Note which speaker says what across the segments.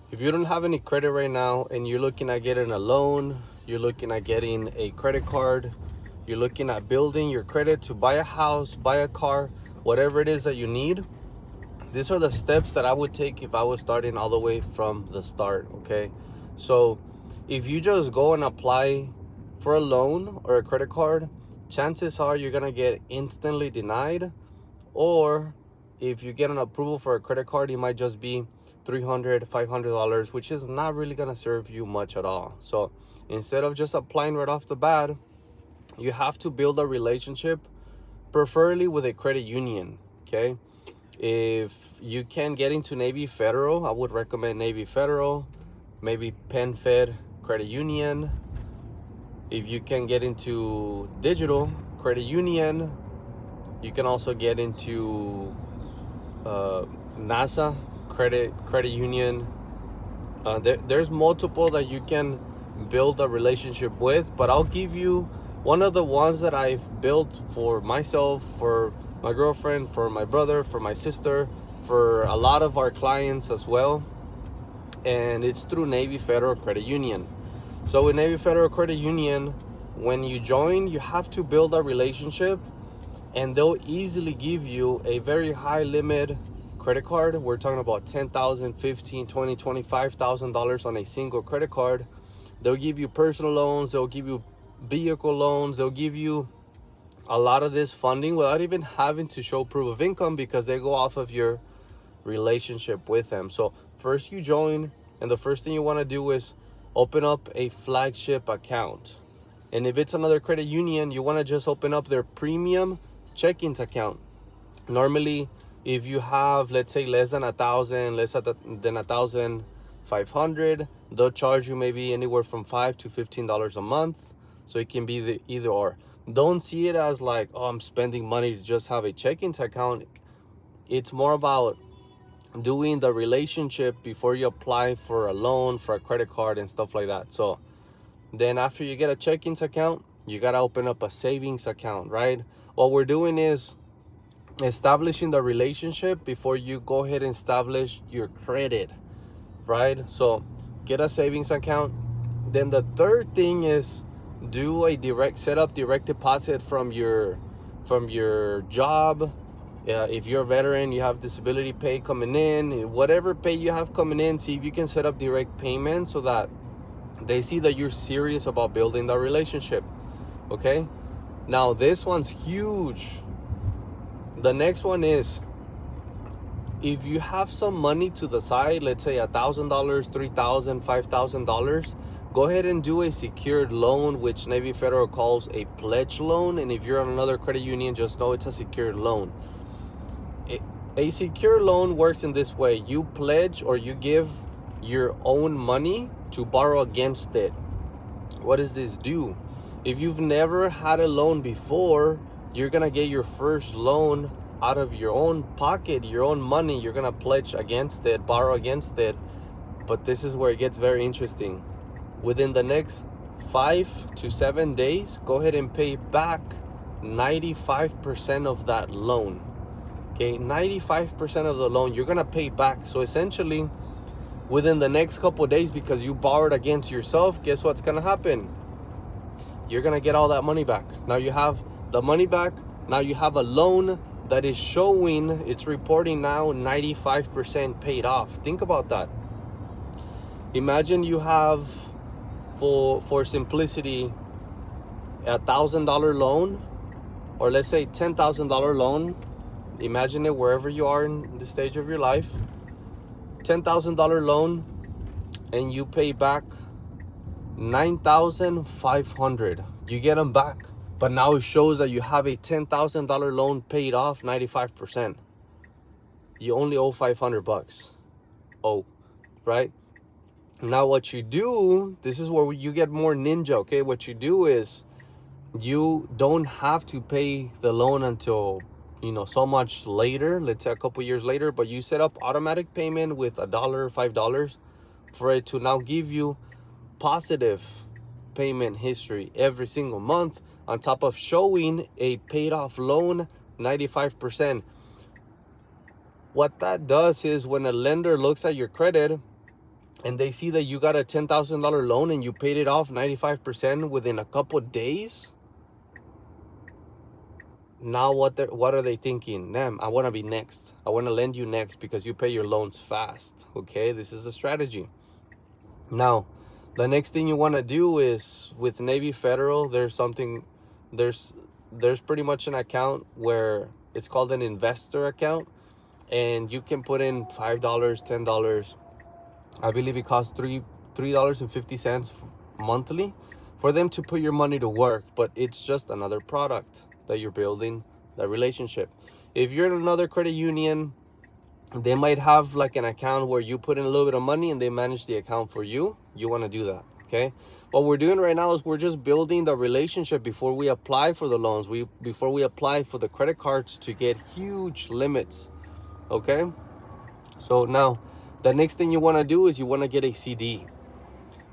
Speaker 1: If you don't have any credit right now and you're looking at getting a loan, you're looking at getting a credit card, you're looking at building your credit to buy a house, buy a car, whatever it is that you need, these are the steps that I would take if I was starting all the way from the start, okay? So if you just go and apply for a loan or a credit card, chances are you're gonna get instantly denied. Or if you get an approval for a credit card, it might just be $300, $500, which is not really gonna serve you much at all. So instead of just applying right off the bat, you have to build a relationship, preferably with a credit union, okay? If you can get into Navy Federal, I would recommend Navy Federal, maybe PenFed Credit Union. If you can get into Digital Credit Union, you can also get into NASA Credit Union. There's multiple that you can build a relationship with, but I'll give you one of the ones that I've built for myself, for my girlfriend, for my brother, for my sister, for a lot of our clients as well. And it's through Navy Federal Credit Union. So with Navy Federal Credit Union, when you join, you have to build a relationship, and they'll easily give you a very high limit credit card. We're talking about $10,000, $15,000, $20,000, $25,000 on a single credit card. They'll give you personal loans, they'll give you vehicle loans, they'll give you a lot of this funding without even having to show proof of income, because they go off of your relationship with them. So first you join, and the first thing you want to do is open up a flagship account. And if it's another credit union, you want to just open up their premium checkings account. Normally, if you have, let's say, less than 1,500, they'll charge you maybe anywhere from $5 to $15 a month. So it can be the either or. Don't see it as like, oh, I'm spending money to just have a checkings account. It's more about doing the relationship before you apply for a loan, for a credit card, and stuff like that. So then after you get a checkings account, you got to open up a savings account, right? What we're doing is establishing the relationship before you go ahead and establish your credit, right? So get a savings account. Then the third thing is do a direct deposit from your job. If you're a veteran, you have disability pay coming in, whatever pay you have coming in, see if you can set up direct payment so that they see that you're serious about building the relationship. Okay, now this one's huge. The next one is, if you have some money to the side, let's say $1,000, $3,000, $5,000, go ahead and do a secured loan, which Navy Federal calls a pledge loan. And if you're on another credit union, just know it's a secured loan. A secure loan works in this way: you pledge, or you give your own money to borrow against it. What does this do? If you've never had a loan before, you're gonna get your first loan out of your own pocket, your own money. You're gonna pledge against it, borrow against it. But this is where it gets very interesting. Within the next 5 to 7 days, go ahead and pay back 95% of that loan. Okay, 95% of the loan you're gonna pay back. So essentially, within the next couple of days, because you borrowed against yourself, guess what's gonna happen? You're gonna get all that money back. Now you have the money back. Now you have a loan that is showing, it's reporting now 95% paid off. Think about that. Imagine you have, for simplicity, $1,000 loan, or let's say $10,000 loan. Imagine it wherever you are in the stage of your life. $10,000 loan, and you pay back 9,500. You get them back, but now it shows that you have a $10,000 loan paid off 95%. You only owe $500. Oh, right? Now what you do, this is where you get more ninja, okay? What you do is you don't have to pay the loan until, so much later, let's say a couple years later, but you set up automatic payment with $1, $5 for it to now give you positive payment history every single month, on top of showing a paid off loan 95%. What that does is, when a lender looks at your credit, and they see that you got a $10,000 loan and you paid it off 95% within a couple of days, now what are they thinking? Damn, I want to be next. I want to lend you next because you pay your loans fast. Okay, this is a strategy. Now, the next thing you want to do is with Navy Federal, there's pretty much an account where it's called an investor account, and you can put in $5, $10. I believe it costs $3.50 monthly for them to put your money to work, but it's just another product that you're building that relationship. If you're in another credit union, they might have like an account where you put in a little bit of money and they manage the account for you. You want to do that. Okay, what we're doing right now is we're just building the relationship before we apply for the loans, before we apply for the credit cards to get huge limits. Okay, so now the next thing you want to do is you want to get a CD.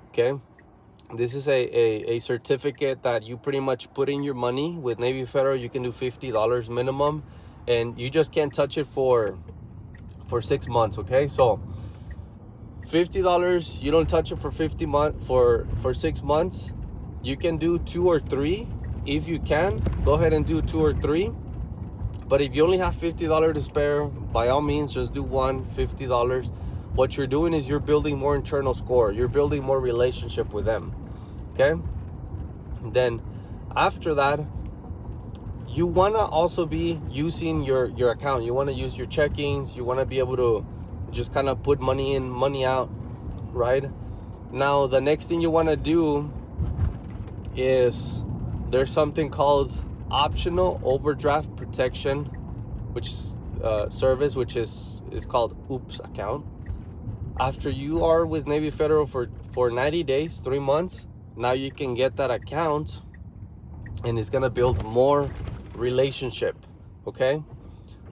Speaker 1: Okay, this is a certificate that you pretty much put in your money. With Navy Federal, you can do $50 minimum, and you just can't touch it for 6 months. Okay, so $50, you don't touch it for 6 months. You can do 2 or 3. If you can, go ahead and do 2 or 3. But if you only have $50 to spare, by all means, just do one $50. What you're doing is you're building more internal score. You're building more relationship with them. Okay, then after that, you want to also be using your account. You want to use your checkings. You want to be able to just kind of put money in, money out, right? Now, the next thing you want to do is there's something called optional overdraft protection, which is service, which is called OOPS account. After you are with Navy Federal for 90 days, 3 months, now you can get that account, and it's gonna build more relationship. Okay,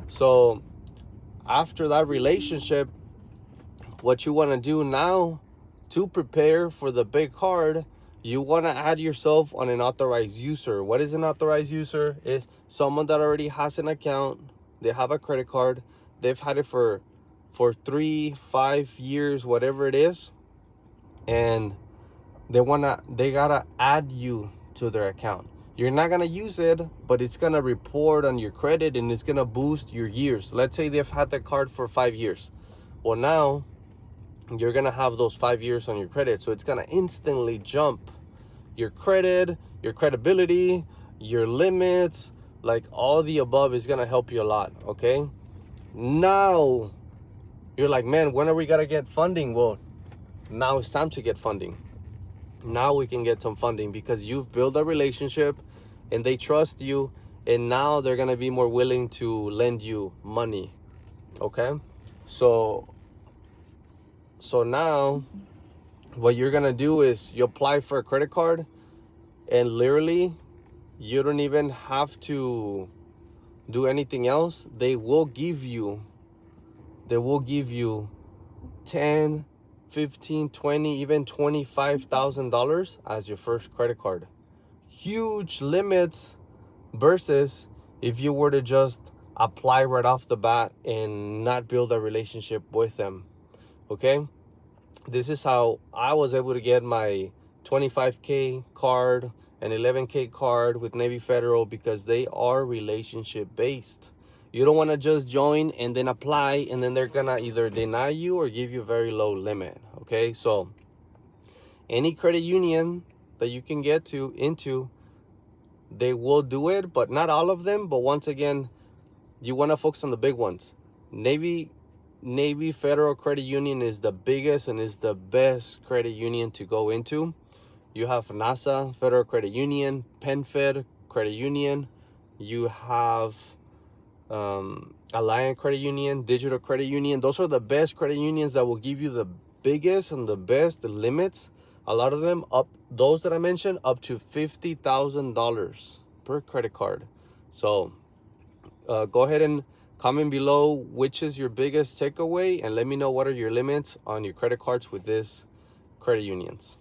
Speaker 1: so after that relationship, what you want to do now to prepare for the big card, you want to add yourself on an authorized user. What is an authorized user? Is someone that already has an account, they have a credit card, they've had it for 3-5 years, whatever it is, and they gotta add you to their account. You're not gonna use it, but it's gonna report on your credit and it's gonna boost your years. Let's say they've had that card for 5 years. Well, now you're gonna have those 5 years on your credit, so it's gonna instantly jump your credit, your credibility, your limits, like all the above is gonna help you a lot. Okay, now you're like, man, when are we gonna get funding? Well, now it's time to get funding. Now we can get some funding because you've built a relationship and they trust you, and now they're gonna be more willing to lend you money. Okay, so now what you're gonna do is you apply for a credit card, and literally you don't even have to do anything else. They will give you 10, 15, 20, even $25,000 as your first credit card. Huge limits versus if you were to just apply right off the bat and not build a relationship with them. Okay, this is how I was able to get my 25K card and 11K card with Navy Federal, because they are relationship based. You don't want to just join and then apply and then they're gonna either deny you or give you a very low limit. Okay, so any credit union that you can get into, they will do it, but not all of them. But once again, you want to focus on the big ones. Navy Federal Credit Union is the biggest and is the best credit union to go into. You have NASA Federal Credit Union, PenFed Credit Union. You have Alliant Credit Union, Digital Credit Union. Those are the best credit unions that will give you the biggest and the best limits. A lot of them, those that I mentioned, up to $50,000 per credit card. So go ahead and comment below which is your biggest takeaway, and let me know what are your limits on your credit cards with this credit unions.